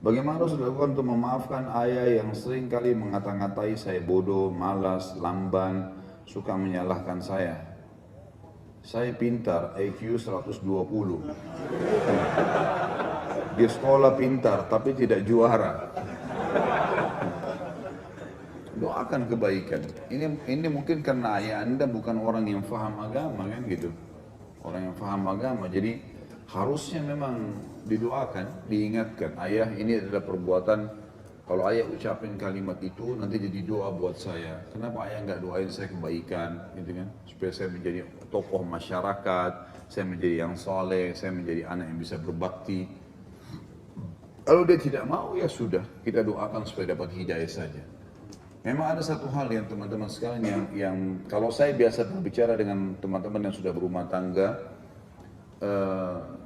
Bagaimana harus dilakukan untuk memaafkan ayah yang sering kali mengata-ngatai saya bodoh, malas, lamban, suka menyalahkan saya. Saya pintar, IQ 120. Di sekolah pintar, tapi tidak juara. Doakan kebaikan. Ini mungkin karena ayah Anda bukan orang yang faham agama kan gitu. Orang yang faham agama. Jadi harusnya memang didoakan, diingatkan. Ayah ini adalah perbuatan, kalau ayah ucapin kalimat itu nanti jadi doa buat saya. Kenapa ayah nggak doain saya kebaikan gitu kan? Supaya saya menjadi tokoh masyarakat, saya menjadi yang soleh, saya menjadi anak yang bisa berbakti. Kalau dia tidak mau ya sudah, kita doakan supaya dapat hidayah saja. Memang ada satu hal yang teman-teman sekalian yang kalau saya biasa berbicara dengan teman-teman yang sudah berumah tangga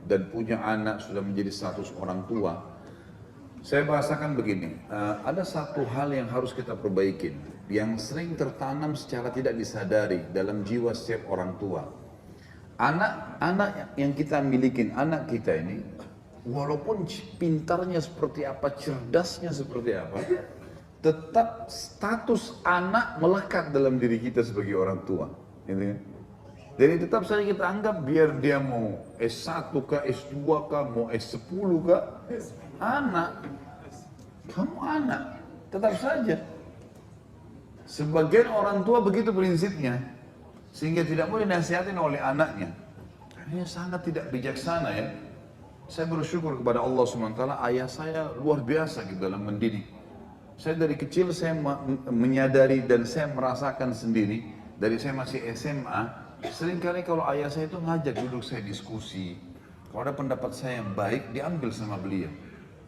dan punya anak sudah menjadi status orang tua, saya bahasakan begini, ada satu hal yang harus kita perbaikin, yang sering tertanam secara tidak disadari dalam jiwa setiap orang tua. Anak-anak yang kita miliki, anak kita ini, walaupun pintarnya seperti apa, cerdasnya seperti apa, tetap status anak melekat dalam diri kita sebagai orang tua, gitu kan? Jadi tetap saja kita anggap biar dia mau S1 kah, S2 kah, mau S10 kah, anak, kamu anak, tetap saja. Sebagian orang tua begitu prinsipnya, sehingga tidak boleh dinasihatin oleh anaknya. Ini sangat tidak bijaksana ya. Saya bersyukur kepada Allah SWT, ayah saya luar biasa gitu dalam mendidik. Saya dari kecil saya menyadari dan saya merasakan sendiri, dari saya masih SMA, seringkali kalau ayah saya itu ngajak duduk saya diskusi, kalau ada pendapat saya yang baik diambil sama beliau.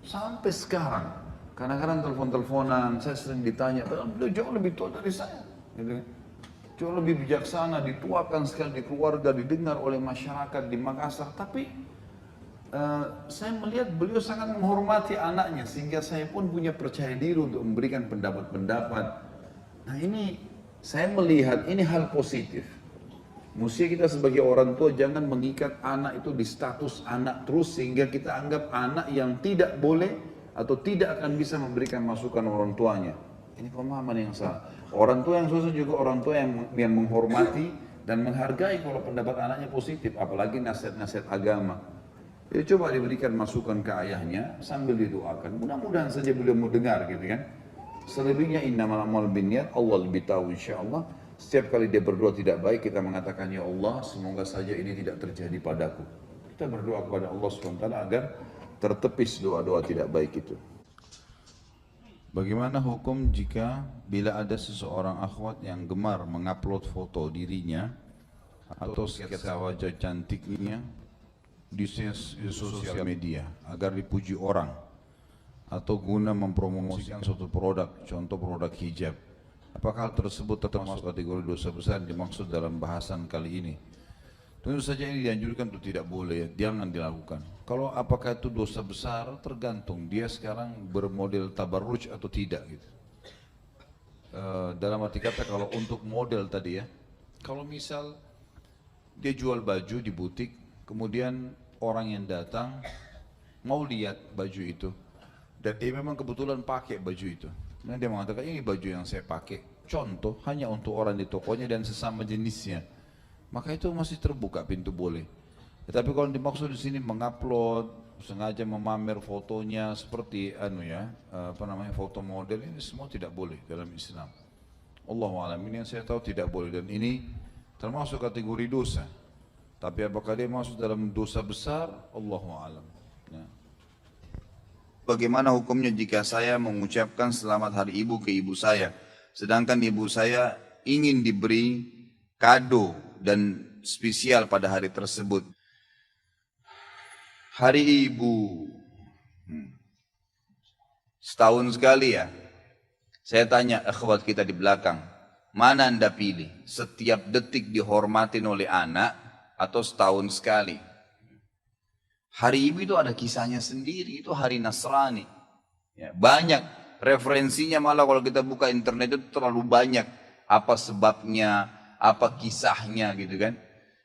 Sampai sekarang, kadang-kadang telepon-teleponan, saya sering ditanya, beliau jauh lebih tua dari saya, gitu. Jauh lebih bijaksana, dituakan sekali di keluarga, didengar oleh masyarakat di Makassar, tapi saya melihat beliau sangat menghormati anaknya sehingga saya pun punya percaya diri untuk memberikan pendapat-pendapat. Nah ini saya melihat ini hal positif. Mesti kita sebagai orang tua jangan mengikat anak itu di status anak terus sehingga kita anggap anak yang tidak boleh atau tidak akan bisa memberikan masukan orang tuanya. Ini pemahaman yang salah. Orang tua yang susah juga orang tua yang menghormati dan menghargai kalau pendapat anaknya positif, apalagi nasihat-nasihat agama. Jadi coba diberikan masukan ke ayahnya sambil didoakan. Mudah-mudahan saja beliau mau dengar gitu kan. Selebihnya innamal a'malu binniyat, Allah lebih tahu insyaallah. Setiap kali dia berdoa tidak baik kita mengatakan ya Allah semoga saja ini tidak terjadi padaku. Kita berdoa kepada Allah SWT agar tertepis doa-doa tidak baik itu. Bagaimana hukum jika bila ada seseorang akhwat yang gemar mengupload foto dirinya atau sketsa wajah cantiknya di sosial media agar dipuji orang atau guna mempromosikan suatu produk, contoh produk hijab. Apakah hal tersebut termasuk kategori dosa besar dimaksud dalam bahasan kali ini? Tentu saja ini dianjurkan untuk tidak boleh, jangan dilakukan. Kalau apakah itu dosa besar tergantung dia sekarang bermodel tabarruj atau tidak gitu. Dalam arti kata kalau untuk model tadi ya, kalau misal dia jual baju di butik, kemudian orang yang datang mau lihat baju itu dan dia memang kebetulan pakai baju itu. Nah dia mengatakan ini baju yang saya pakai, contoh hanya untuk orang di tokonya dan sesama jenisnya. Maka itu masih terbuka pintu boleh. Tetapi kalau dimaksud di sini mengupload, sengaja memamer fotonya seperti foto model, ini semua tidak boleh dalam Islam. Allahu a'lam, ini yang saya tahu tidak boleh dan ini termasuk kategori dosa. Tapi apakah dia masuk dalam dosa besar? Allahu a'lam. Ya. Bagaimana hukumnya jika saya mengucapkan selamat hari ibu ke ibu saya, sedangkan ibu saya ingin diberi kado dan spesial pada hari tersebut? Hari ibu setahun sekali ya. Saya tanya akhwat kita di belakang, mana anda pilih? Setiap detik dihormatin oleh anak atau setahun sekali? Hari ibu itu ada kisahnya sendiri, itu hari Nasrani. Ya, banyak referensinya, malah kalau kita buka internet itu terlalu banyak. Apa sebabnya, apa kisahnya gitu kan.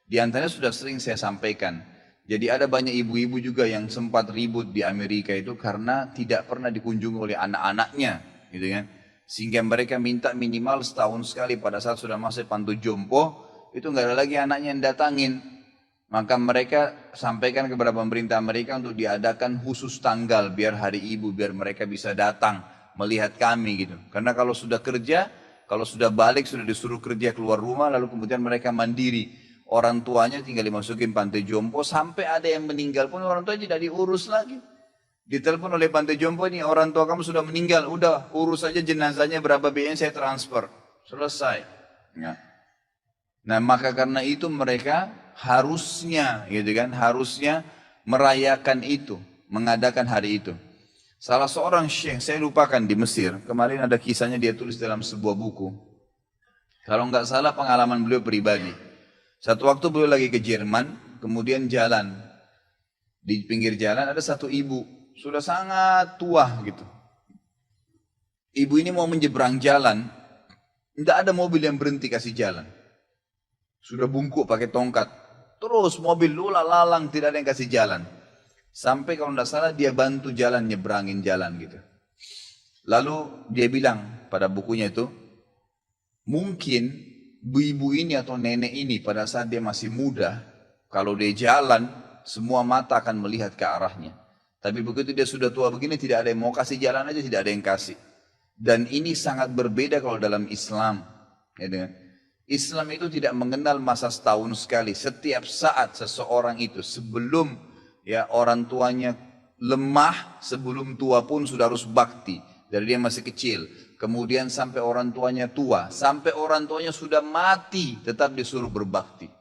Di antaranya sudah sering saya sampaikan. Jadi ada banyak ibu-ibu juga yang sempat ribut di Amerika itu karena tidak pernah dikunjungi oleh anak-anaknya, gitu kan. Sehingga mereka minta minimal setahun sekali pada saat sudah masuk panti jompo, itu nggak ada lagi anaknya yang datangin. Maka mereka sampaikan kepada pemerintah Amerika untuk diadakan khusus tanggal biar hari ibu, biar mereka bisa datang melihat kami gitu. Karena kalau sudah kerja, kalau sudah balik, sudah disuruh kerja keluar rumah, lalu kemudian mereka mandiri. Orang tuanya tinggal dimasukin panti jompo, sampai ada yang meninggal pun orang tua tidak diurus lagi. Ditelepon oleh panti jompo, ini orang tua kamu sudah meninggal, udah urus saja jenazahnya berapa biayanya saya transfer. Selesai. Ya. Nah maka karena itu mereka harusnya gitu kan, harusnya merayakan itu, mengadakan hari itu. Salah seorang syekh, saya lupakan di Mesir, kemarin ada kisahnya dia tulis dalam sebuah buku. Kalau nggak salah pengalaman beliau pribadi. Satu waktu beliau lagi ke Jerman, kemudian jalan. Di pinggir jalan ada satu ibu, sudah sangat tua gitu. Ibu ini mau menyeberang jalan, tidak ada mobil yang berhenti kasih jalan. Sudah bungkuk pakai tongkat. Terus mobil lula lalang, tidak ada yang kasih jalan. Sampai kalau tidak salah dia bantu jalan, nyebrangin jalan gitu. Lalu dia bilang pada bukunya itu, mungkin ibu ini atau nenek ini pada saat dia masih muda, kalau dia jalan, semua mata akan melihat ke arahnya. Tapi begitu dia sudah tua begini, tidak ada yang mau kasih jalan aja, tidak ada yang kasih. Dan ini sangat berbeda kalau dalam Islam. Ya, Islam itu tidak mengenal masa setahun sekali. Setiap saat seseorang itu sebelum ya orang tuanya lemah, sebelum tua pun sudah harus bakti. Dari dia masih kecil. Kemudian sampai orang tuanya tua, sampai orang tuanya sudah mati, tetap disuruh berbakti.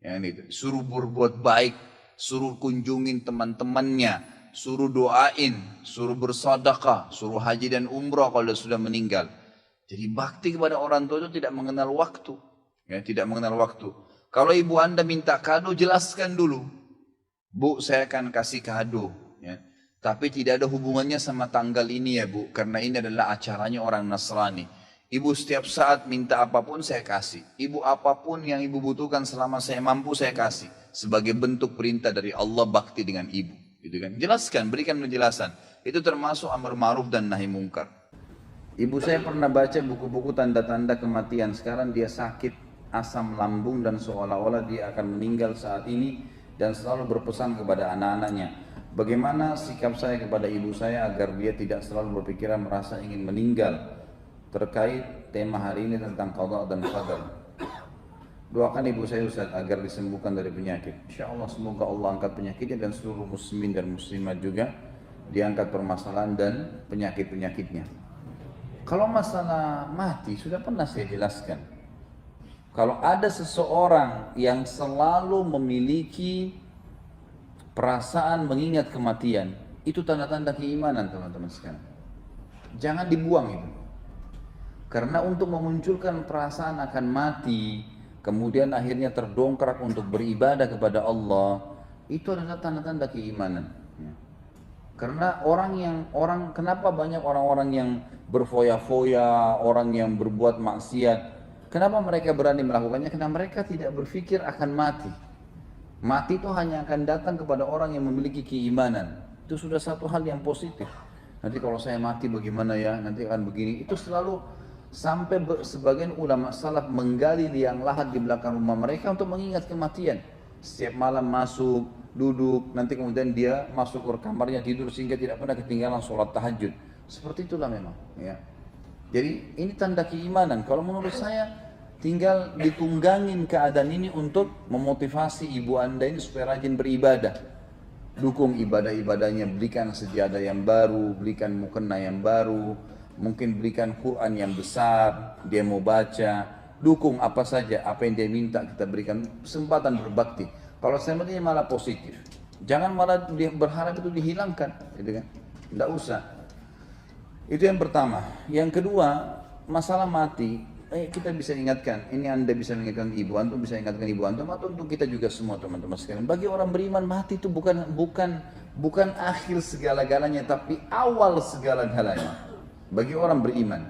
Yang itu, suruh berbuat baik, suruh kunjungin teman-temannya, suruh doain, suruh bersedekah, suruh haji dan umrah kalau sudah meninggal. Jadi bakti kepada orang tua itu tidak mengenal waktu, ya, tidak mengenal waktu. Kalau ibu anda minta kado, jelaskan dulu, bu saya akan kasih kado. Ya. Tapi tidak ada hubungannya sama tanggal ini ya bu, karena ini adalah acaranya orang Nasrani. Ibu setiap saat minta apapun saya kasih. Ibu apapun yang ibu butuhkan selama saya mampu saya kasih. Sebagai bentuk perintah dari Allah bakti dengan ibu. Gitu kan? Jelaskan, berikan penjelasan. Itu termasuk amar ma'ruf dan nahi mungkar. Ibu saya pernah baca buku-buku tanda-tanda kematian. Sekarang dia sakit asam lambung dan seolah-olah dia akan meninggal saat ini. Dan selalu berpesan kepada anak-anaknya. Bagaimana sikap saya kepada ibu saya agar dia tidak selalu berpikiran merasa ingin meninggal terkait tema hari ini tentang qada dan qadar. Doakan ibu saya Ustaz agar disembuhkan dari penyakit. InsyaAllah semoga Allah angkat penyakitnya dan seluruh muslimin dan muslimat juga diangkat permasalahan dan penyakit-penyakitnya. Kalau masalah mati sudah pernah saya jelaskan. Kalau ada seseorang yang selalu memiliki perasaan mengingat kematian, itu tanda-tanda keimanan teman-teman sekalian. Jangan dibuang itu. Karena untuk memunculkan perasaan akan mati, kemudian akhirnya terdongkrak untuk beribadah kepada Allah, itu adalah tanda-tanda keimanan. Karena kenapa banyak orang-orang yang berfoya-foya, orang yang berbuat maksiat, kenapa mereka berani melakukannya? Karena mereka tidak berpikir akan mati. Mati itu hanya akan datang kepada orang yang memiliki keimanan. Itu sudah satu hal yang positif. Nanti kalau saya mati bagaimana ya, nanti akan begini. Itu selalu sampai sebagian ulama salaf menggali liang lahat di belakang rumah mereka untuk mengingat kematian. Setiap malam masuk, duduk, nanti kemudian dia masuk ke kamarnya tidur sehingga tidak pernah ketinggalan sholat tahajud. Seperti itulah memang. Ya. Jadi ini tanda keimanan. Kalau menurut saya tinggal ditunggangin keadaan ini untuk memotivasi ibu anda ini supaya rajin beribadah. Dukung ibadah-ibadahnya, berikan sejadah yang baru, berikan mukena yang baru, mungkin berikan Quran yang besar, dia mau baca, dukung apa saja, apa yang dia minta kita berikan, kesempatan berbakti. Kalau saya melihatnya malah positif. Jangan malah dia berharap itu dihilangkan, gitu kan? Tidak usah. Itu yang pertama. Yang kedua, masalah mati. Kita bisa ingatkan, ini anda bisa mengingatkan ibu antum, bisa ingatkan ibu antum, atau untuk kita juga semua teman-teman sekalian. Bagi orang beriman mati itu bukan akhir segala-galanya, tapi awal segala-galanya. Bagi orang beriman,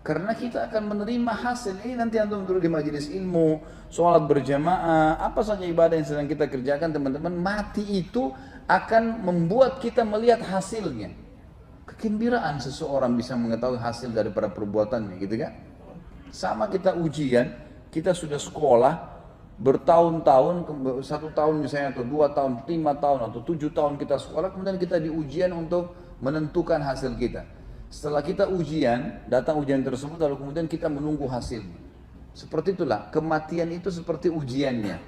Karena kita akan menerima hasil. Ini nanti antum duduk di majelis ilmu, sholat berjamaah, apa saja ibadah yang sedang kita kerjakan teman-teman, mati itu akan membuat kita melihat hasilnya. Kegembiraan seseorang bisa mengetahui hasil daripada perbuatannya, gitu kan? Sama kita ujian, kita sudah sekolah bertahun-tahun, 1 tahun misalnya, atau 2 tahun, 5 tahun, atau 7 tahun kita sekolah, kemudian kita di ujian untuk menentukan hasil kita. Setelah kita ujian, datang ujian tersebut, lalu kemudian kita menunggu hasilnya. Seperti itulah, kematian itu seperti ujiannya.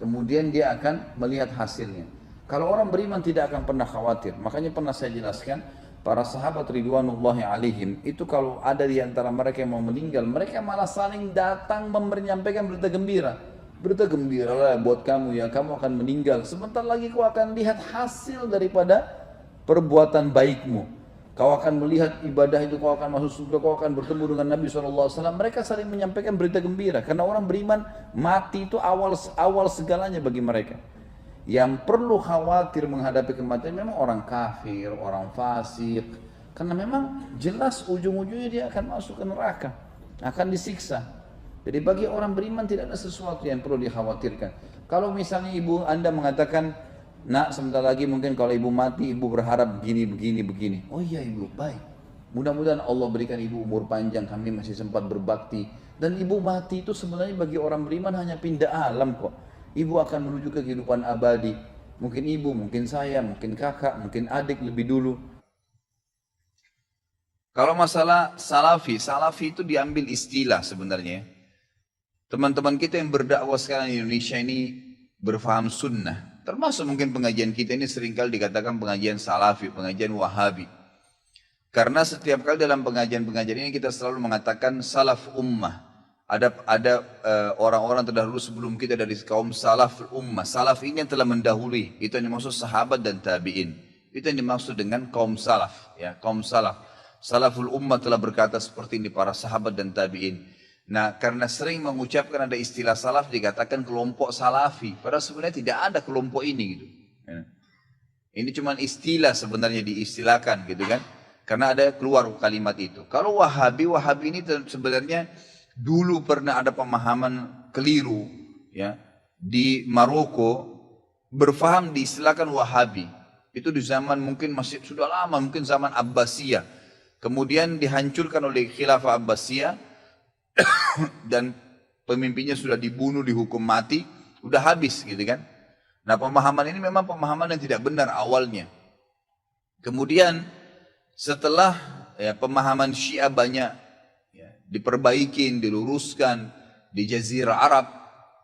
Kemudian dia akan melihat hasilnya. Kalau orang beriman tidak akan pernah khawatir. Makanya pernah saya jelaskan, para sahabat ridwanullahi alaihim, itu kalau ada di antara mereka yang mau meninggal, mereka malah saling datang menyampaikan berita gembira. Berita gembira lah buat kamu ya, kamu akan meninggal. Sebentar lagi kau akan lihat hasil daripada perbuatan baikmu. Kau akan melihat ibadah itu, kau akan masuk surga, kau akan bertemu dengan Nabi SAW. Mereka saling menyampaikan berita gembira. Karena orang beriman, mati itu awal segalanya bagi mereka. Yang perlu khawatir menghadapi kematian memang orang kafir, orang fasik. Karena memang jelas ujung-ujungnya dia akan masuk ke neraka, akan disiksa. Jadi bagi orang beriman tidak ada sesuatu yang perlu dikhawatirkan. Kalau misalnya ibu anda mengatakan, nak sebentar lagi mungkin kalau ibu mati, ibu berharap begini. Oh iya ibu, baik. Mudah-mudahan Allah berikan ibu umur panjang, kami masih sempat berbakti. Dan ibu mati itu sebenarnya bagi orang beriman hanya pindah alam kok. Ibu akan menuju ke kehidupan abadi. Mungkin ibu, mungkin saya, mungkin kakak, mungkin adik lebih dulu. Kalau masalah salafi itu diambil istilah sebenarnya. Teman-teman kita yang berdakwah sekarang di Indonesia ini berfaham sunnah. Termasuk mungkin pengajian kita ini seringkali dikatakan pengajian salafi, pengajian wahabi. Karena setiap kali dalam pengajian-pengajian ini kita selalu mengatakan salaf ummah. Ada orang-orang terdahulu sebelum kita dari kaum salaf ummah. Salaf ini yang telah mendahului. Itu yang dimaksud sahabat dan tabi'in. Itu yang dimaksud dengan kaum salaf. Ya, kaum salaf. Salaful ummah telah berkata seperti ini para sahabat dan tabi'in. Nah, karena sering mengucapkan ada istilah salaf dikatakan kelompok salafi. Padahal sebenarnya tidak ada kelompok ini gitu. Ya. Ini cuma istilah sebenarnya diistilahkan gitu kan. Karena ada keluar kalimat itu. Kalau wahabi ini sebenarnya dulu pernah ada pemahaman keliru ya di Maroko berfaham diistilahkan wahabi. Itu di zaman mungkin masih sudah lama, mungkin zaman Abbasiyah. Kemudian dihancurkan oleh khilafah Abbasiyah. Dan pemimpinnya sudah dibunuh, dihukum mati, udah habis gitu kan. Nah pemahaman ini memang pemahaman yang tidak benar awalnya. Kemudian setelah ya, pemahaman Syiah banyak ya, diperbaiki, diluruskan di Jazirah Arab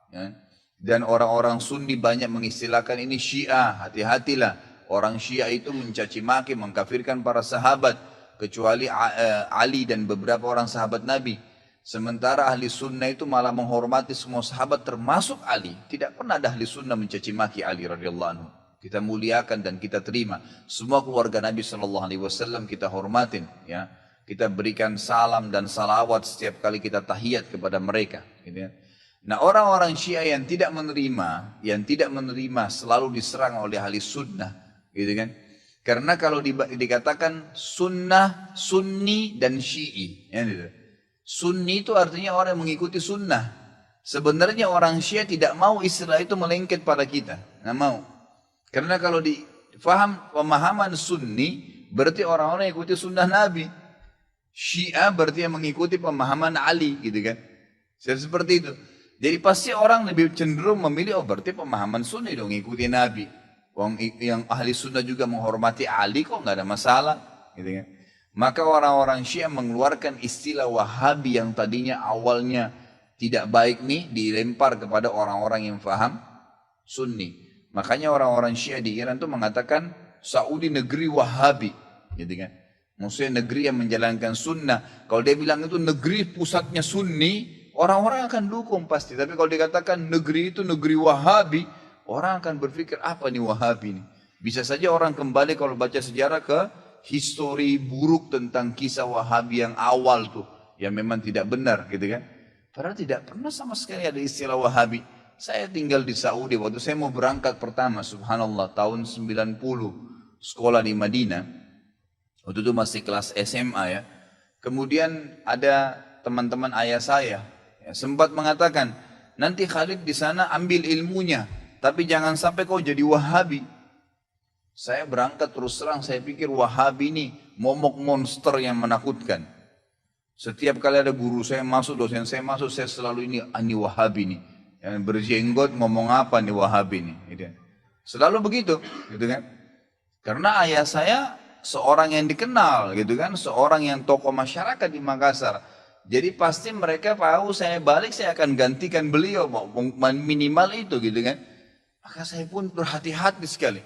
ya, dan orang-orang Sunni banyak mengistilahkan ini Syiah, hati-hatilah. Orang Syiah itu mencaci maki, mengkafirkan para sahabat, kecuali Ali dan beberapa orang sahabat Nabi. Sementara ahli sunnah itu malah menghormati semua sahabat termasuk Ali. Tidak pernah ada ahli sunnah mencaci maki Ali radhiyallahu anhu. Kita muliakan dan kita terima. Semua keluarga Nabi SAW kita hormatin. Ya. Kita berikan salam dan salawat setiap kali kita tahiyat kepada mereka. Gitu ya. Nah orang-orang Syiah yang tidak menerima selalu diserang oleh ahli sunnah. Gitu kan. Karena kalau dikatakan sunnah, sunni dan syi'i. Ya, gitu. Sunni itu artinya orang yang mengikuti sunnah. Sebenarnya orang Syiah tidak mau istilah itu melengket pada kita. Nggak mau. Karena kalau difaham pemahaman sunni, berarti orang-orang yang ikuti sunnah Nabi. Syiah berarti yang mengikuti pemahaman Ali gitu kan. Seperti itu. Jadi pasti orang lebih cenderung memilih, oh berarti pemahaman sunni dong ikuti Nabi. Yang ahli sunnah juga menghormati Ali kok nggak ada masalah. Gitu kan. Maka orang-orang Syiah mengeluarkan istilah Wahabi yang tadinya awalnya tidak baik nih dilempar kepada orang-orang yang faham Sunni. Makanya orang-orang Syiah di Iran itu mengatakan Saudi negeri Wahabi, gitu kan? Maksudnya negeri yang menjalankan sunnah. Kalau dia bilang itu negeri pusatnya Sunni, orang-orang akan dukung pasti. Tapi kalau dikatakan negeri itu negeri Wahabi, orang akan berpikir apa nih Wahabi nih? Bisa saja orang kembali kalau baca sejarah ke histori buruk tentang kisah Wahabi yang awal tuh, yang memang tidak benar gitu kan. Padahal tidak pernah sama sekali ada istilah Wahabi. Saya tinggal di Saudi waktu saya mau berangkat pertama, subhanallah tahun 90, sekolah di Madinah. Waktu itu masih kelas SMA ya. Kemudian ada teman-teman ayah saya ya, sempat mengatakan, nanti Khalid di sana ambil ilmunya, tapi jangan sampai kau jadi Wahabi. Saya berangkat terus terang, saya pikir Wahabi ini momok monster yang menakutkan. Setiap kali ada guru saya masuk, dosen saya masuk, saya selalu ini Wahabi nih. Yang berjenggot ngomong apa nih Wahabi nih. Gitu. Selalu begitu, gitu kan. Karena ayah saya seorang yang dikenal gitu kan, seorang yang tokoh masyarakat di Makassar. Jadi pasti mereka tahu saya balik saya akan gantikan beliau minimal itu gitu kan. Maka saya pun berhati-hati sekali.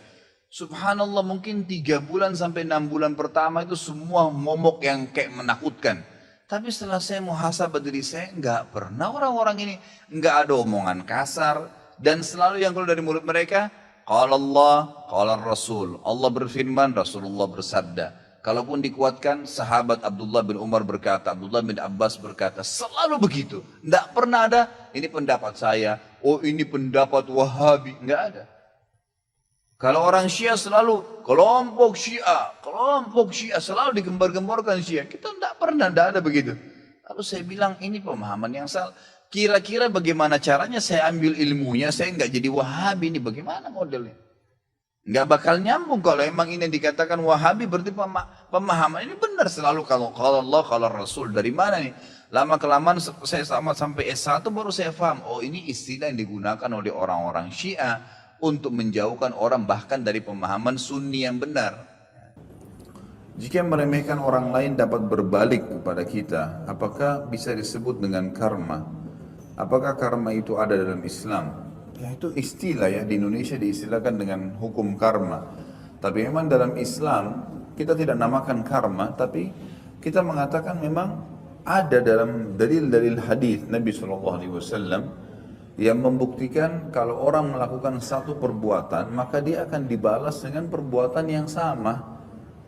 Subhanallah mungkin 3 bulan sampai 6 bulan pertama itu semua momok yang kayak menakutkan. Tapi setelah saya muhasabah diri saya, enggak pernah orang-orang ini enggak ada omongan kasar dan selalu yang keluar dari mulut mereka qala Allah, qala Rasul. Allah berfirman, Rasulullah bersabda. Kalaupun dikuatkan, sahabat Abdullah bin Umar berkata, Abdullah bin Abbas berkata, selalu begitu. Tidak pernah ada, ini pendapat saya, oh ini pendapat Wahabi. Enggak ada. Kalau orang Syiah selalu, kelompok Syiah, selalu digembar-gemborkan Syiah. Kita tidak pernah, tidak ada begitu. Lalu saya bilang, ini pemahaman yang salah. Kira-kira bagaimana caranya saya ambil ilmunya, saya nggak jadi Wahabi ini, bagaimana modelnya? Nggak bakal nyambung kalau emang ini dikatakan Wahabi, berarti pemahaman ini benar selalu kalau Allah, kalau Rasul. Dari mana nih? Lama kelamaan saya sampai S1 baru saya paham, oh ini istilah yang digunakan oleh orang-orang Syiah untuk menjauhkan orang bahkan dari pemahaman Sunni yang benar. Jika meremehkan orang lain dapat berbalik kepada kita, apakah bisa disebut dengan karma? Apakah karma itu ada dalam Islam? Ya itu istilah ya, di Indonesia diistilahkan dengan hukum karma. Tapi memang dalam Islam kita tidak namakan karma, tapi kita mengatakan memang ada dalam dalil-dalil hadis Nabi SAW yang membuktikan kalau orang melakukan satu perbuatan maka dia akan dibalas dengan perbuatan yang sama.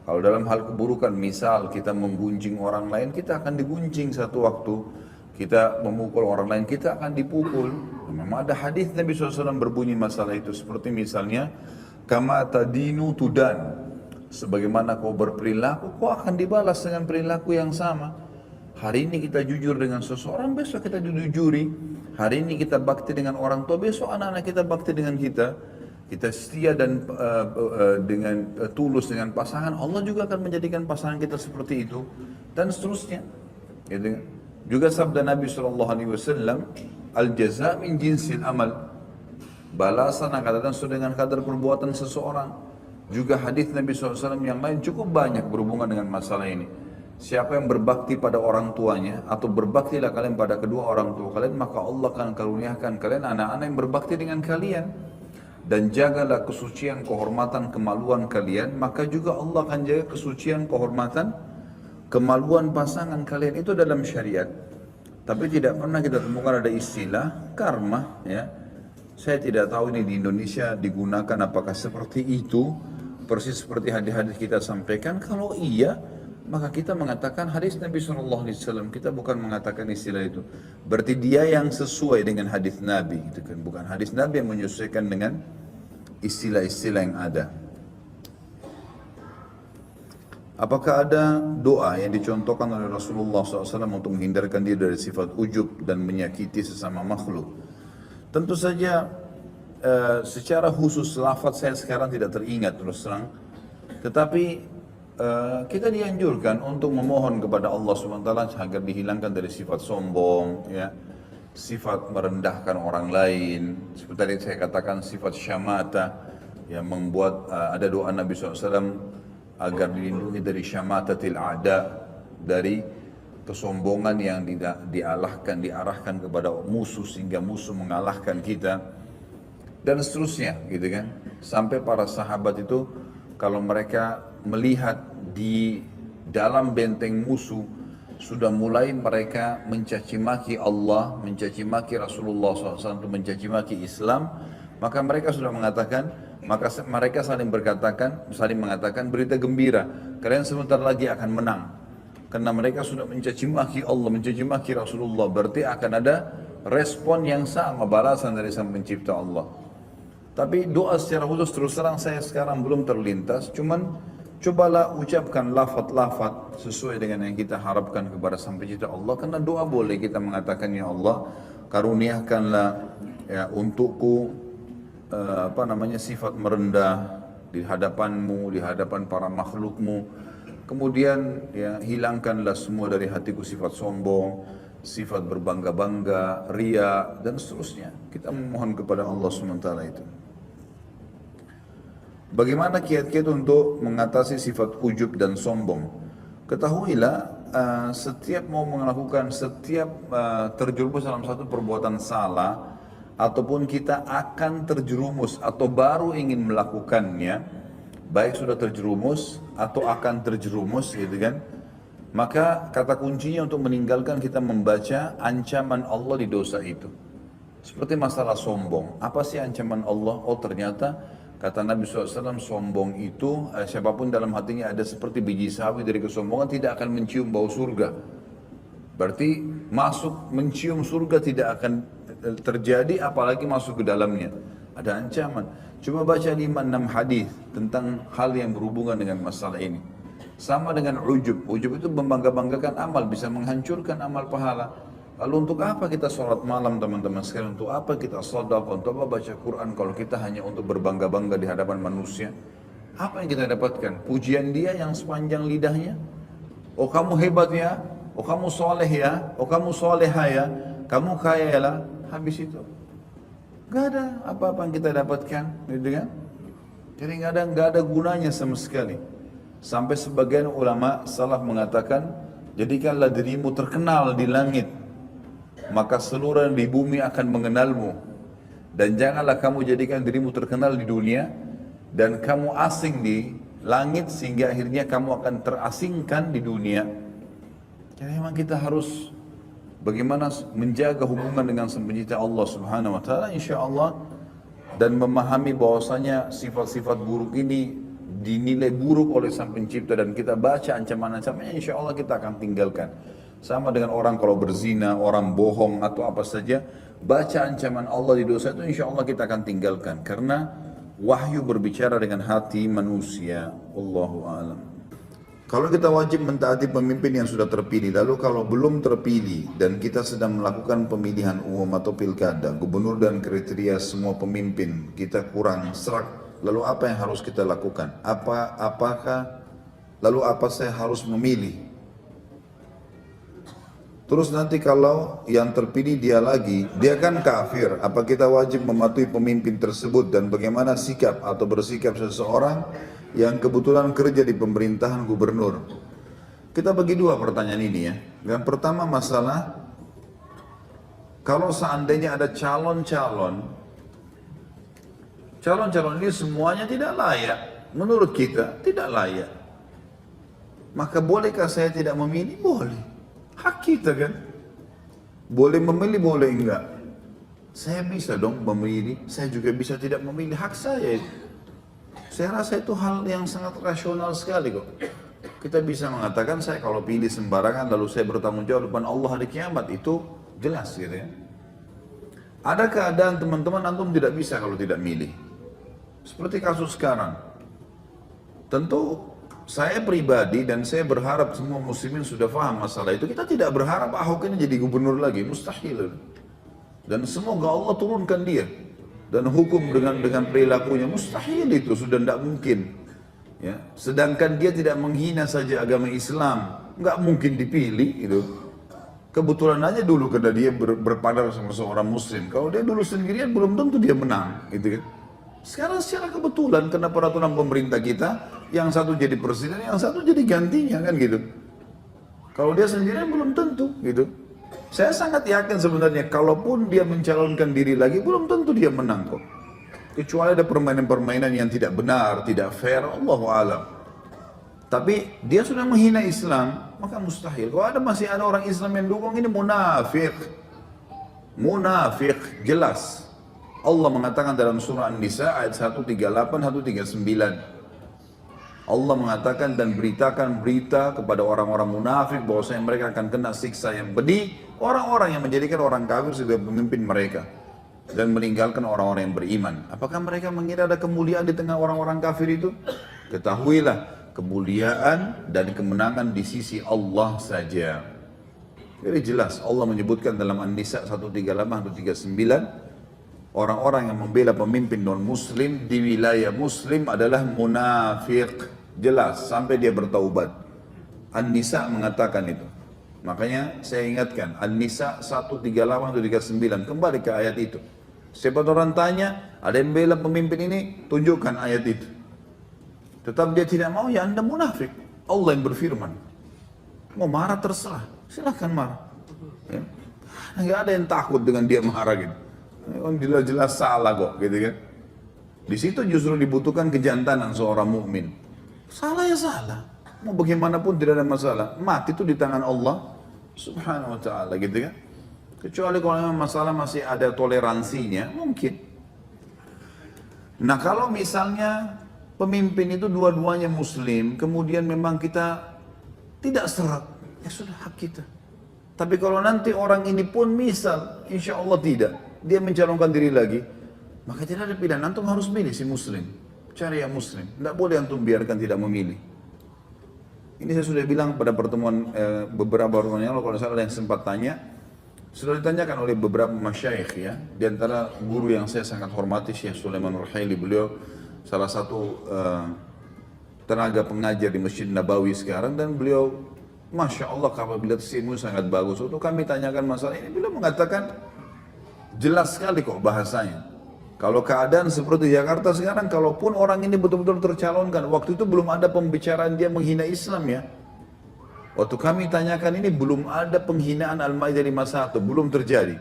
Kalau dalam hal keburukan, misal kita menggunjing orang lain, kita akan digunjing satu waktu. Kita memukul orang lain, kita akan dipukul. Memang ada hadis Nabi SAW berbunyi masalah itu. Seperti misalnya, kama tadinu tudan. Sebagaimana kau berperilaku, kau akan dibalas dengan perilaku yang sama. Hari ini kita jujur dengan seseorang, besok kita dijujuri. Hari ini kita bakti dengan orang tua, besok anak-anak kita bakti dengan kita. Kita setia dan dengan tulus dengan pasangan, Allah juga akan menjadikan pasangan kita seperti itu. Dan seterusnya. Gitu. Juga sabda Nabi SAW, al-jaza min jinsil amal. Balasan akan datang sesuai dengan kadar perbuatan seseorang. Juga hadis Nabi SAW yang lain cukup banyak berhubungan dengan masalah ini. Siapa yang berbakti pada orang tuanya, atau berbaktilah kalian pada kedua orang tua kalian, maka Allah akan karuniakan kalian anak-anak yang berbakti dengan kalian. Dan jagalah kesucian, kehormatan, kemaluan kalian, maka juga Allah akan jaga kesucian, kehormatan, kemaluan pasangan kalian. Itu dalam syariat. Tapi tidak pernah kita temukan ada istilah karma, ya. Saya tidak tahu ini di Indonesia digunakan apakah seperti itu, persis seperti hadis-hadis kita sampaikan. Kalau iya, maka kita mengatakan hadis Nabi SAW. Kita bukan mengatakan istilah itu. Berarti dia yang sesuai dengan hadis Nabi, gitu kan? Bukan hadis Nabi yang menyesuaikan dengan istilah-istilah yang ada. Apakah ada doa yang dicontohkan oleh Rasulullah SAW untuk menghindarkan diri dari sifat ujub dan menyakiti sesama makhluk? Tentu saja secara khusus lafaz saya sekarang tidak teringat terus terang. Tetapi kita dianjurkan untuk memohon kepada Allah SWT agar dihilangkan dari sifat sombong, ya, sifat merendahkan orang lain. Seperti tadi saya katakan sifat syamata yang membuat ada doa Nabi SAW agar dilindungi dari syamatatil a'da, dari kesombongan yang diarahkan kepada musuh sehingga musuh mengalahkan kita dan seterusnya, gitu kan. Sampai para sahabat itu kalau mereka melihat di dalam benteng musuh sudah mulai mereka mencaci maki Allah, mencaci maki Rasulullah SAW, mencaci maki Islam, maka mereka sudah mengatakan, maka mereka saling mengatakan berita gembira, kalian sebentar lagi akan menang. Karena mereka sudah mencaci maki Allah, mencaci maki Rasulullah, berarti akan ada respon yang sama, balasan dari Sang Pencipta Allah. Tapi doa secara khusus terus terang saya sekarang belum terlintas, cuman Cobalah ucapkan lafaz-lafaz sesuai dengan yang kita harapkan kepada Sang Pencipta Allah. Karena doa boleh kita mengatakan, ya Allah, karuniakanlah ya untukku sifat merendah di hadapanmu, di hadapan para makhlukmu. Kemudian ya hilangkanlah semua dari hatiku sifat sombong, sifat berbangga-bangga, ria dan seterusnya. Kita memohon kepada Allah SWT itu. Bagaimana kiat-kiat untuk mengatasi sifat ujub dan sombong? Ketahuilah, setiap terjerumus dalam satu perbuatan salah, ataupun kita akan terjerumus atau baru ingin melakukannya, baik sudah terjerumus atau akan terjerumus gitu kan, maka kata kuncinya untuk meninggalkan kita membaca ancaman Allah di dosa itu. Seperti masalah sombong, apa sih ancaman Allah? Oh ternyata kata Nabi SAW, sombong itu siapapun dalam hatinya ada seperti biji sawi dari kesombongan tidak akan mencium bau surga. Berarti mencium surga tidak akan terjadi, apalagi masuk ke dalamnya. Ada ancaman. Coba baca 5-6 hadis tentang hal yang berhubungan dengan masalah ini. Sama dengan ujub. Ujub itu membangga-banggakan amal, bisa menghancurkan amal pahala. Lalu untuk apa kita sholat malam teman-teman sekalian? Untuk apa kita sedekah? Untuk apa baca Quran kalau kita hanya untuk berbangga-bangga di hadapan manusia? Apa yang kita dapatkan? Pujian dia yang sepanjang lidahnya? Oh kamu hebat ya? Oh kamu soleh ya? Oh kamu soleha ya? Kamu kaya ya? Habis itu gak ada apa-apa yang kita dapatkan, gitu kan? Jadi gak ada gunanya sama sekali. Sampai sebagian ulama salaf mengatakan, jadikanlah dirimu terkenal di langit, maka seluruh di bumi akan mengenalmu. Dan janganlah kamu jadikan dirimu terkenal di dunia dan kamu asing di langit, sehingga akhirnya kamu akan terasingkan di dunia. Jadi memang kita harus bagaimana menjaga hubungan dengan Sang Pencipta Allah Subhanahu wa taala insyaallah, dan memahami bahwasanya sifat-sifat buruk ini dinilai buruk oleh Sang Pencipta, dan kita baca ancaman-ancamannya, insyaallah kita akan tinggalkan. Sama dengan orang kalau berzina, orang bohong atau apa saja, baca ancaman Allah di dosa itu, insyaallah kita akan tinggalkan, karena wahyu berbicara dengan hati manusia. Wallahu a'lam. Kalau kita wajib mentaati pemimpin yang sudah terpilih, lalu kalau belum terpilih dan kita sedang melakukan pemilihan umum atau pilkada, gubernur dan kriteria semua pemimpin kita kurang serak, lalu apa yang harus kita lakukan? Lalu apa saya harus memilih? Terus nanti kalau yang terpilih dia lagi, dia kan kafir, apa kita wajib mematuhi pemimpin tersebut? Dan bagaimana sikap atau bersikap seseorang yang kebetulan kerja di pemerintahan gubernur? Kita bagi dua pertanyaan ini ya. Yang pertama masalah, kalau seandainya ada calon-calon ini semuanya tidak layak, menurut kita tidak layak, maka bolehkah saya tidak memilih? Boleh. Hak kita kan, boleh memilih, boleh enggak. Saya bisa dong memilih, saya juga bisa tidak memilih, hak saya itu. Saya rasa itu hal yang sangat rasional sekali kok. Kita bisa mengatakan, saya kalau pilih sembarangan lalu saya bertanggung jawab depan Allah hari kiamat, itu jelas gitu ya. Ada keadaan teman-teman antum tidak bisa kalau tidak milih, seperti kasus sekarang. Tentu saya pribadi dan saya berharap semua muslimin sudah paham masalah itu. Kita tidak berharap Ahok ini jadi gubernur lagi, mustahil. Dan semoga Allah turunkan dia dan hukum dengan perilakunya, mustahil itu, sudah tidak mungkin. Ya, sedangkan dia tidak menghina saja agama Islam, nggak mungkin dipilih itu. Kebetulan aja dulu karena dia berpadar sama seorang muslim. Kalau dia dulu sendirian belum tentu dia menang, gitu kan. Sekarang secara kebetulan karena peraturan pemerintah kita, yang satu jadi presiden, yang satu jadi gantinya kan gitu. Kalau dia sendirian belum tentu gitu. Saya sangat yakin sebenarnya kalaupun dia mencalonkan diri lagi belum tentu dia menang kok. Kecuali ada permainan-permainan yang tidak benar, tidak fair, Allahu a'lam. Tapi dia sudah menghina Islam, maka mustahil. Kalau masih ada orang Islam yang dukung, ini munafik. Munafik, jelas. Allah mengatakan dalam surah An-Nisa ayat 138, 139. Allah mengatakan, dan beritakan berita kepada orang-orang munafik bahwasanya mereka akan kena siksa yang pedih, orang-orang yang menjadikan orang kafir sebagai pemimpin mereka dan meninggalkan orang-orang yang beriman. Apakah mereka mengira ada kemuliaan di tengah orang-orang kafir itu? Ketahuilah, kemuliaan dan kemenangan di sisi Allah saja. Jadi jelas Allah menyebutkan dalam An-Nisa 138-139, orang-orang yang membela pemimpin non-muslim di wilayah muslim adalah munafik. Jelas sampai dia bertaubat. An-Nisa mengatakan itu. Makanya saya ingatkan An-Nisa 138-139, kembali ke ayat itu. Siapa orang tanya, ada yang bela pemimpin ini, tunjukkan ayat itu. Tetap dia tidak mau, ya Anda munafik. Allah yang berfirman. Mau marah terserah, silahkan marah. Ya. Nggak ada yang takut dengan dia marah gitu. Jelas-jelas salah kok, gitu kan. Di situ justru dibutuhkan kejantanan seorang mukmin. Salah ya salah. Mau bagaimanapun tidak ada masalah. Mati itu di tangan Allah Subhanahu wa ta'ala, gitu kan. Kecuali kalau memang masalah masih ada toleransinya, mungkin. Nah kalau misalnya pemimpin itu dua-duanya muslim, kemudian memang kita tidak serak, ya sudah hak kita. Tapi kalau nanti orang ini pun misal, insya Allah tidak, dia mencalonkan diri lagi, maka tidak ada pilihan, antum harus milih si muslim. Cari yang muslim, tidak boleh antum biarkan tidak memilih. Ini saya sudah bilang pada pertemuan beberapa orang yang lalu, kalau saya ada yang sempat tanya, sudah ditanyakan oleh beberapa masyayikh ya, di antara guru yang saya sangat hormati, Syekh Sulaiman Ruhaili, beliau salah satu tenaga pengajar di Masjid Nabawi sekarang, dan beliau Masya Allah kapabilitas ilmu sangat bagus. Untuk kami tanyakan masalah ini, beliau mengatakan jelas sekali kok bahasanya. Kalau keadaan seperti Jakarta sekarang, kalaupun orang ini betul-betul tercalonkan, waktu itu belum ada pembicaraan dia menghina Islam ya. Waktu kami tanyakan ini belum ada penghinaan Al-Maidah 51, belum terjadi.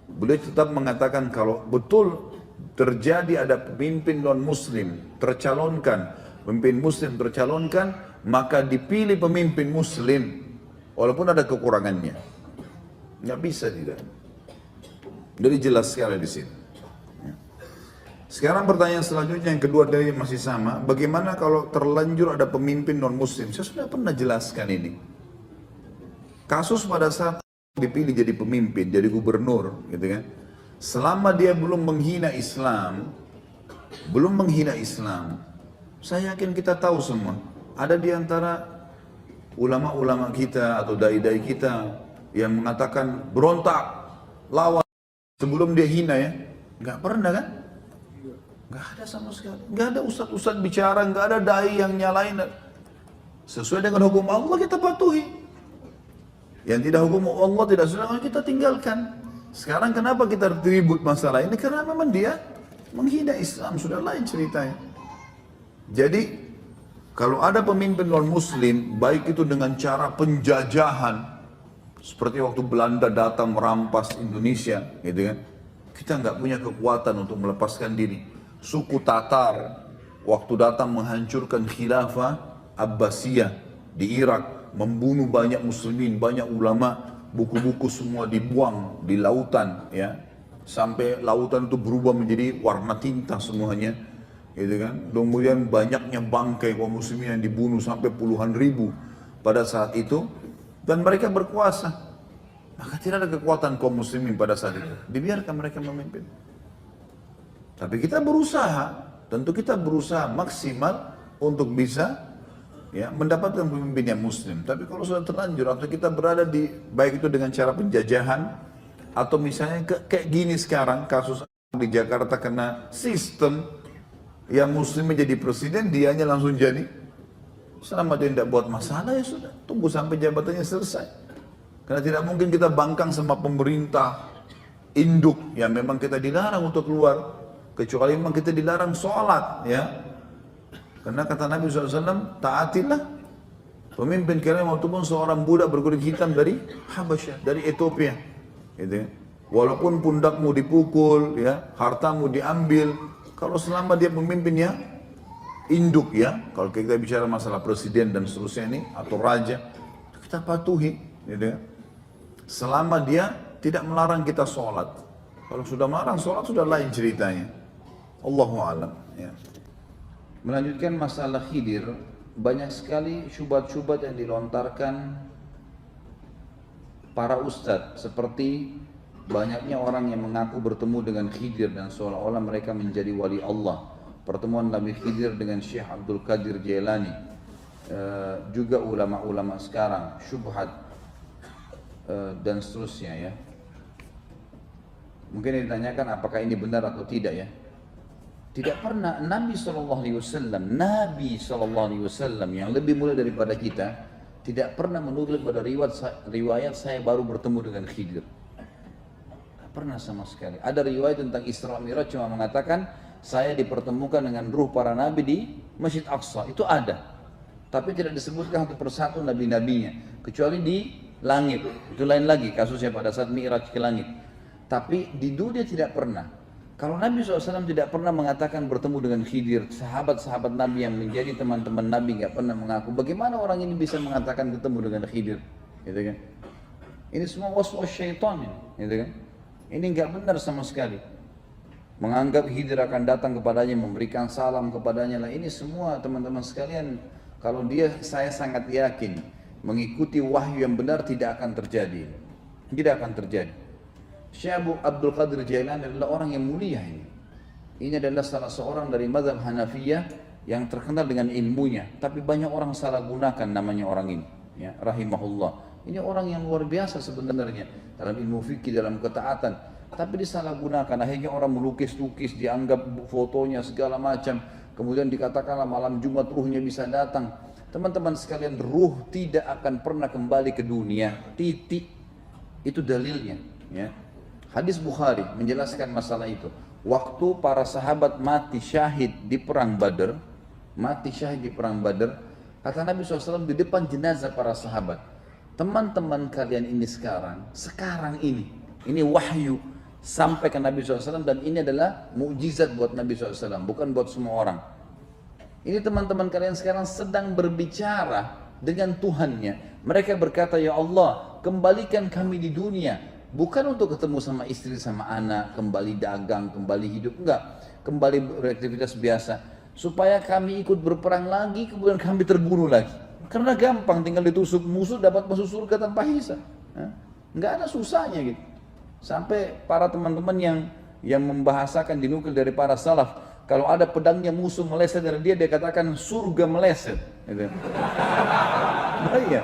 Beliau tetap mengatakan kalau betul terjadi ada pemimpin non-muslim tercalonkan, pemimpin muslim tercalonkan, maka dipilih pemimpin muslim walaupun ada kekurangannya. Nggak bisa tidak. Jadi jelas sekali di sini. Sekarang pertanyaan selanjutnya yang kedua dari masih sama, bagaimana kalau terlanjur ada pemimpin non-muslim? Saya sudah pernah jelaskan ini. Kasus pada saat dipilih jadi pemimpin, jadi gubernur, gitu kan? Selama dia belum menghina Islam, saya yakin kita tahu semua. Ada di antara ulama-ulama kita atau dai-dai kita yang mengatakan berontak, lawan sebelum dia hina ya, nggak pernah kan? Nggak ada sama sekali. Nggak ada ustadz-ustadz bicara, nggak ada dai yang nyalain. Sesuai dengan hukum Allah kita patuhi. Yang tidak hukum Allah tidak sesuai kita tinggalkan. Sekarang kenapa kita ribut masalah ini? Karena memang dia menghina Islam, sudah lain ceritanya. Jadi kalau ada pemimpin non-muslim, baik itu dengan cara penjajahan, seperti waktu Belanda datang merampas Indonesia, gitu kan? Kita nggak punya kekuatan untuk melepaskan diri. Suku Tatar waktu datang menghancurkan khilafah Abbasiyah di Irak, membunuh banyak muslimin, banyak ulama, buku-buku semua dibuang di lautan ya, sampai lautan itu berubah menjadi warna tinta semuanya, gitu kan. Kemudian banyaknya bangkai kaum muslimin yang dibunuh sampai puluhan ribu pada saat itu, dan mereka berkuasa. Maka tidak ada kekuatan kaum muslimin pada saat itu, dibiarkan mereka memimpin. Tapi kita berusaha, tentu kita berusaha maksimal untuk bisa ya mendapatkan pemimpin yang muslim. Tapi kalau sudah terlanjur atau kita berada di, baik itu dengan cara penjajahan atau misalnya kayak gini sekarang kasus di Jakarta kena sistem yang muslim menjadi presiden, dianya langsung jadi. Selama dia tidak buat masalah ya sudah, tunggu sampai jabatannya selesai. Karena tidak mungkin kita bangkang sama pemerintah induk yang memang kita dilarang untuk keluar. Kecuali memang kita dilarang sholat ya. Karena kata Nabi SAW, taatilah pemimpin kalian walaupun seorang budak berkulit hitam dari Habasyah, dari Ethiopia, gitu. Walaupun pundakmu dipukul, ya, hartamu diambil, kalau selama dia pemimpinnya induk ya, kalau kita bicara masalah presiden dan seterusnya ini atau raja, kita patuhi, gitu. Selama dia tidak melarang kita sholat. Kalau sudah melarang sholat sudah lain ceritanya. Allahu a'lam. Ya. Melanjutkan masalah Khidir, banyak sekali syubhat-syubhat yang dilontarkan para ustadz, seperti banyaknya orang yang mengaku bertemu dengan Khidir dan seolah-olah mereka menjadi wali Allah. Pertemuan Nabi Khidir dengan Syekh Abdul Qadir Jailani. juga ulama-ulama sekarang, syubhat dan seterusnya ya. Mungkin ditanyakan apakah ini benar atau tidak ya. Tidak pernah Nabi SAW, Nabi SAW yang lebih mulia daripada kita, tidak pernah menukil pada riwayat saya baru bertemu dengan Khidir. Tidak pernah sama sekali. Ada riwayat tentang Isra Mi'raj cuma mengatakan saya dipertemukan dengan ruh para nabi di Masjid Aqsa. Itu ada. Tapi tidak disebutkan satu persatu nabi-nabinya. Kecuali di langit. Itu lain lagi kasusnya pada saat Mi'raj ke langit. Tapi di dunia tidak pernah. Kalau Nabi SAW tidak pernah mengatakan bertemu dengan Khidir, sahabat-sahabat Nabi yang menjadi teman-teman Nabi nggak pernah mengaku, bagaimana orang ini bisa mengatakan ketemu dengan Khidir? Gitu kan? Ini semua waswas syaitan ini, gitu kan? Ini nggak benar sama sekali. Menganggap Khidir akan datang kepadanya, memberikan salam kepadanya lah. Ini semua teman-teman sekalian, kalau saya sangat yakin mengikuti wahyu yang benar tidak akan terjadi. Tidak akan terjadi. Syekh Abdul Qadir Jailani adalah orang yang mulia ini. Ini adalah salah seorang dari mazhab Hanafiyah yang terkenal dengan ilmunya, tapi banyak orang salah gunakan namanya orang ini, ya, rahimahullah. Ini orang yang luar biasa sebenarnya dalam ilmu fikih, dalam ketaatan, tapi disalahgunakan. Akhirnya orang melukis-lukis, dianggap fotonya segala macam. Kemudian dikatakanlah malam Jumat ruhnya bisa datang. Teman-teman sekalian, ruh tidak akan pernah kembali ke dunia. Titik. Itu dalilnya, ya. Hadis Bukhari menjelaskan masalah itu. Waktu para sahabat mati syahid di perang Badar, kata Nabi SAW di depan jenazah para sahabat, teman-teman kalian ini sekarang ini wahyu sampai ke Nabi SAW, dan ini adalah mukjizat buat Nabi SAW, bukan buat semua orang. Ini teman-teman kalian sekarang sedang berbicara dengan Tuhannya. Mereka berkata, ya Allah, kembalikan kami di dunia. Bukan untuk ketemu sama istri, sama anak, kembali dagang, kembali hidup, enggak. Kembali beraktivitas biasa. Supaya kami ikut berperang lagi, kemudian kami terbunuh lagi. Karena gampang, tinggal ditusuk musuh, dapat masuk surga tanpa hisab. Enggak ada susahnya gitu. Sampai para teman-teman yang membahasakan dinukil dari para salaf, kalau ada pedangnya musuh meleset dari dia katakan surga meleset. Gitu. Nah, iya.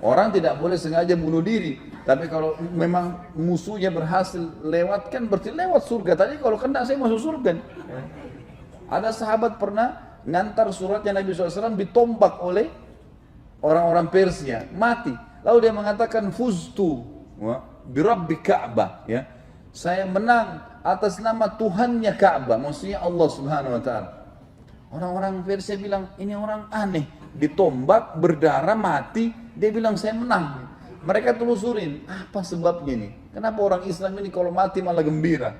Orang tidak boleh sengaja bunuh diri, tapi kalau memang musuhnya berhasil lewatkan, berarti lewat surga. Tadi kalau kena saya masuk surga. Ada sahabat pernah ngantar suratnya Nabi SAW ditombak oleh orang-orang Persia, mati. Lalu dia mengatakan fuztu birabbi Ka'bah, ya. Saya menang atas nama Tuhannya Ka'bah, maksudnya Allah Subhanahu wa taala. Orang-orang Persia bilang, ini orang aneh, ditombak, berdarah, mati, dia bilang saya menang. Mereka telusurin, apa sebabnya nih? Kenapa orang Islam ini kalau mati malah gembira?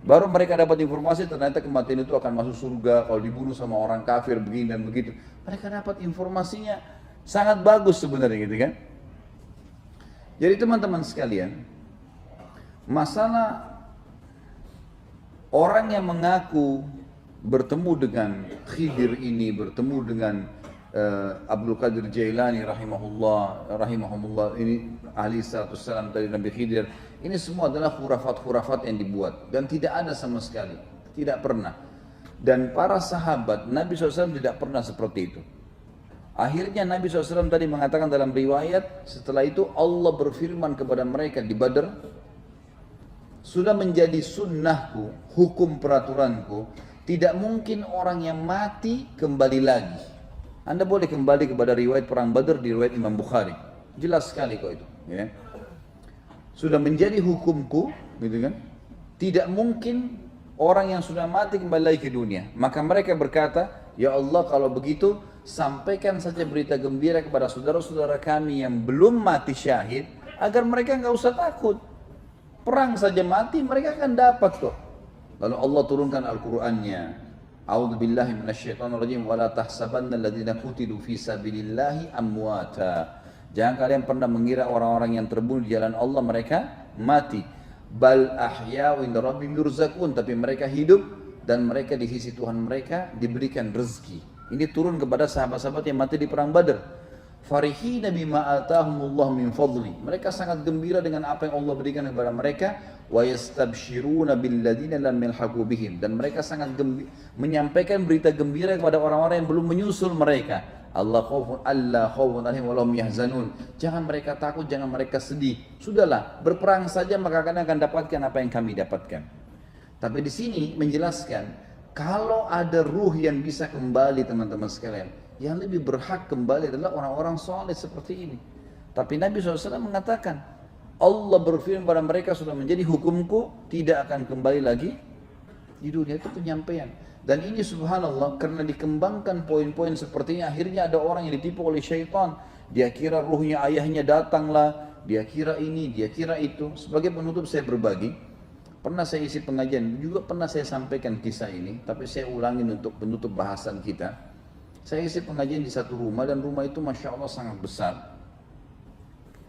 Baru mereka dapat informasi ternyata kematian itu akan masuk surga kalau dibunuh sama orang kafir begini dan begitu. Mereka dapat informasinya sangat bagus sebenarnya gitu kan. Jadi teman-teman sekalian, masalah orang yang mengaku bertemu dengan Khidir ini, bertemu dengan Abdul Qadir Jailani rahimahullah ini ahli 100 salam dari Nabi Khidir, ini semua adalah khurafat-khurafat yang dibuat dan tidak ada sama sekali, tidak pernah. Dan para sahabat Nabi SAW tidak pernah seperti itu. Akhirnya Nabi SAW tadi mengatakan dalam riwayat, setelah itu Allah berfirman kepada mereka di Badar, sudah menjadi sunnahku, hukum peraturanku, tidak mungkin orang yang mati kembali lagi. Anda boleh kembali kepada riwayat perang Badar di riwayat Imam Bukhari. Jelas sekali kok itu. Ya. Sudah menjadi hukumku, gitu kan? Tidak mungkin orang yang sudah mati kembali lagi ke dunia. Maka mereka berkata, ya Allah kalau begitu sampaikan saja berita gembira kepada saudara-saudara kami yang belum mati syahid, agar mereka nggak usah takut. Perang saja mati mereka akan dapat kok. Lalu Allah turunkan Al-Qur'annya. A'udzu billahi minasyaitonir rajim wa la tahsabanna alladziina qutilu fi sabilillahi amwata. Jangan kalian pernah mengira orang-orang yang terbunuh di jalan Allah mereka mati. Bal ahya'u inda rabbihim yurzaqun, tapi mereka hidup dan mereka di sisi Tuhan mereka diberikan rezeki. Ini turun kepada sahabat-sahabat yang mati di perang Badar. farihina bima atahumullah min fadli. Mereka sangat gembira dengan apa yang Allah berikan kepada mereka. Wa yastabshiruna billadina lam yalhaqu bihim, dan mereka sangat menyampaikan berita gembira kepada orang-orang yang belum menyusul mereka. Allah khaufun alaihim wa lahum yahzanun. Jangan mereka takut, jangan mereka sedih. Sudahlah, berperang saja maka kalian akan dapatkan apa yang kami dapatkan. Tapi di sini menjelaskan kalau ada ruh yang bisa kembali teman-teman sekalian, yang lebih berhak kembali adalah orang-orang soleh seperti ini. Tapi Nabi SAW mengatakan, Allah berfirman pada mereka sudah menjadi hukumku, tidak akan kembali lagi di dunia. Itu penyampaian. Dan ini subhanallah karena dikembangkan poin-poin seperti ini, akhirnya ada orang yang ditipu oleh syaitan. Dia kira ruhnya ayahnya datanglah, dia kira ini, dia kira itu. Sebagai penutup saya berbagi, pernah saya isi pengajian, juga pernah saya sampaikan kisah ini, tapi saya ulangin untuk penutup bahasan kita. Saya isi pengajian di satu rumah, dan rumah itu Masya Allah sangat besar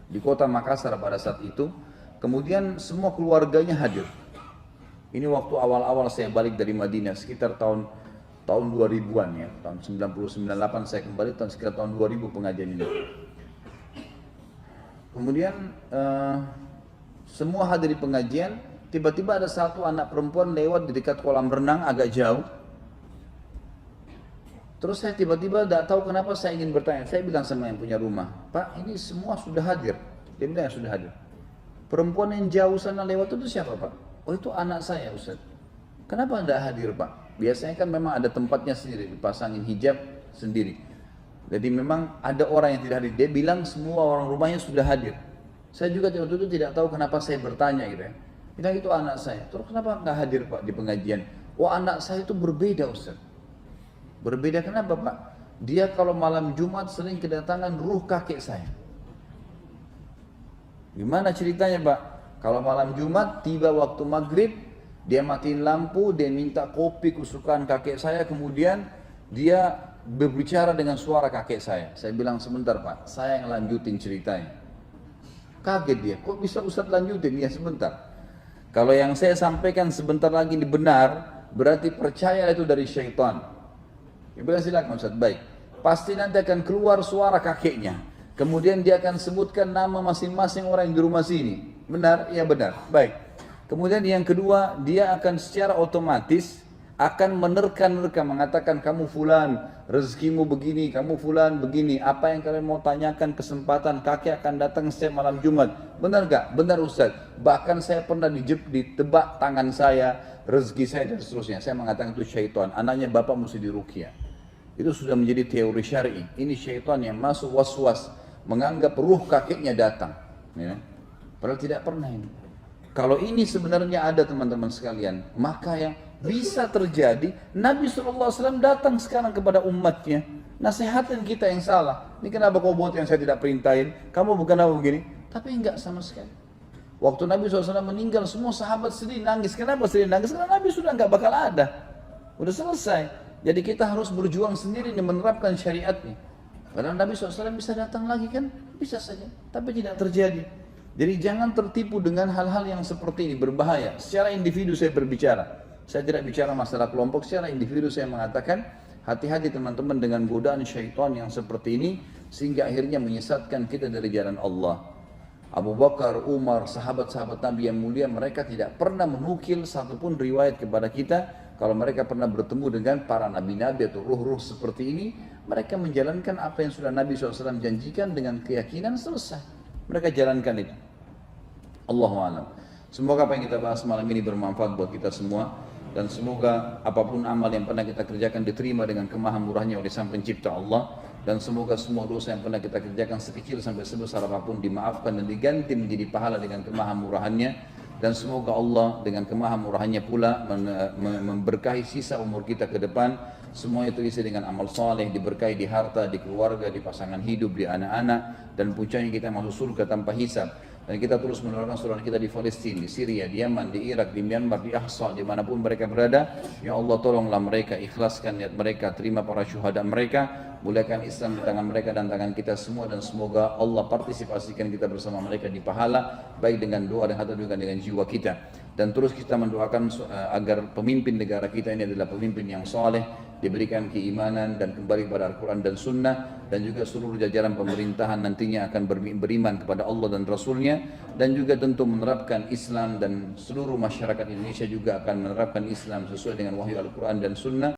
di kota Makassar pada saat itu. Kemudian semua keluarganya hadir. Ini waktu awal-awal saya balik dari Madinah, sekitar tahun 2000-an ya, tahun 99-98 saya kembali, sekitar tahun 2000 pengajian ini. Kemudian semua hadir di pengajian. Tiba-tiba ada satu anak perempuan lewat di dekat kolam renang agak jauh. Terus saya tiba-tiba tidak tahu kenapa saya ingin bertanya. Saya bilang sama yang punya rumah, Pak, ini semua sudah hadir. Dia bilang sudah hadir. Perempuan yang jauh sana lewat itu siapa, Pak? Oh, itu anak saya, Ustaz. Kenapa tidak hadir, Pak? Biasanya kan memang ada tempatnya sendiri, dipasangin hijab sendiri. Jadi memang ada orang yang tidak hadir. Dia bilang semua orang rumahnya sudah hadir. Saya juga waktu itu tidak tahu kenapa saya bertanya gitu ya. Bilang itu anak saya. Terus kenapa nggak hadir, Pak, di pengajian? Oh, anak saya itu berbeda, Ustaz. Berbeda kenapa, Pak? Dia kalau malam Jumat sering kedatangan ruh kakek saya. Gimana ceritanya, Pak? Kalau malam Jumat tiba waktu maghrib, dia matiin lampu, dia minta kopi kesukaan kakek saya, kemudian dia berbicara dengan suara kakek saya. Saya bilang sebentar, Pak, saya yang lanjutin ceritanya. Kaget dia, kok bisa Ustaz lanjutin? Ya sebentar. Kalau yang saya sampaikan sebentar lagi ini benar, berarti percaya itu dari syaitan. Dia bilang silakan Ustaz, baik. Pasti nanti akan keluar suara kakeknya. Kemudian dia akan sebutkan nama masing-masing orang yang di rumah sini. Benar? Iya benar. Baik. Kemudian yang kedua, dia akan secara otomatis akan menerka-nerka, mengatakan kamu fulan, rezekimu begini, kamu fulan begini, apa yang kalian mau tanyakan, kesempatan, kakek akan datang setiap malam Jumat. Benar gak? Benar Ustaz. Bahkan saya pernah ditebak tangan saya, rezeki saya dan seterusnya. Saya mengatakan itu syaitan, anaknya bapak mesti diruqyah. Itu sudah menjadi teori syar'i. Ini syaitan yang masuk was-was, menganggap ruh kakeknya datang. Ya. Padahal tidak pernah ini. Kalau ini sebenarnya ada teman-teman sekalian, maka yang bisa terjadi, Nabi SAW datang sekarang kepada umatnya, nasihatin kita yang salah. Ini kenapa kau buat yang saya tidak perintahin? Kamu bukan apa begini? Tapi enggak sama sekali. Waktu Nabi SAW meninggal, semua sahabat sedih nangis. Kenapa sedih nangis? Karena Nabi sudah enggak bakal ada. Udah selesai. Jadi kita harus berjuang sendiri dan menerapkan syariatnya. Padahal Nabi SAW bisa datang lagi kan? Bisa saja. Tapi tidak terjadi. Jadi jangan tertipu dengan hal-hal yang seperti ini, berbahaya. Secara individu saya berbicara. Saya tidak bicara masalah kelompok, secara individu saya mengatakan hati-hati teman-teman dengan godaan syaitan yang seperti ini, sehingga akhirnya menyesatkan kita dari jalan Allah. Abu Bakar, Umar, sahabat-sahabat Nabi yang mulia, mereka tidak pernah menukil satupun riwayat kepada kita kalau mereka pernah bertemu dengan para nabi-nabi atau ruh-ruh seperti ini. Mereka menjalankan apa yang sudah Nabi SAW janjikan dengan keyakinan, selesai. Mereka jalankan itu. Allahu a'lam. Semoga apa yang kita bahas malam ini bermanfaat buat kita semua, dan semoga apapun amal yang pernah kita kerjakan diterima dengan kemahamurahnya oleh Sang Pencipta Allah, dan semoga semua dosa yang pernah kita kerjakan sekecil sampai sebesar apapun dimaafkan dan diganti menjadi pahala dengan kemahamurahannya, dan semoga Allah dengan kemahamurahannya pula memberkahi sisa umur kita ke depan. Semua itu isi dengan amal saleh, diberkahi di harta, di keluarga, di pasangan hidup, di anak-anak, dan puncaknya kita masuk surga tanpa hisab. Dan kita terus menolong saudara kita di Palestina, di Syria, di Yaman, di Irak, di Myanmar, di Ahsa, dimanapun mereka berada. Ya Allah, tolonglah mereka, ikhlaskan niat mereka, terima para syuhada mereka, muliakan Islam di tangan mereka dan tangan kita semua, dan semoga Allah partisipasikan kita bersama mereka di pahala, baik dengan doa dan hati juga dengan jiwa kita. Dan terus kita mendoakan agar pemimpin negara kita ini adalah pemimpin yang soleh, diberikan keimanan dan kembali kepada Al-Quran dan Sunnah, dan juga seluruh jajaran pemerintahan nantinya akan beriman kepada Allah dan Rasulnya, dan juga tentu menerapkan Islam, dan seluruh masyarakat Indonesia juga akan menerapkan Islam sesuai dengan wahyu Al-Quran dan Sunnah.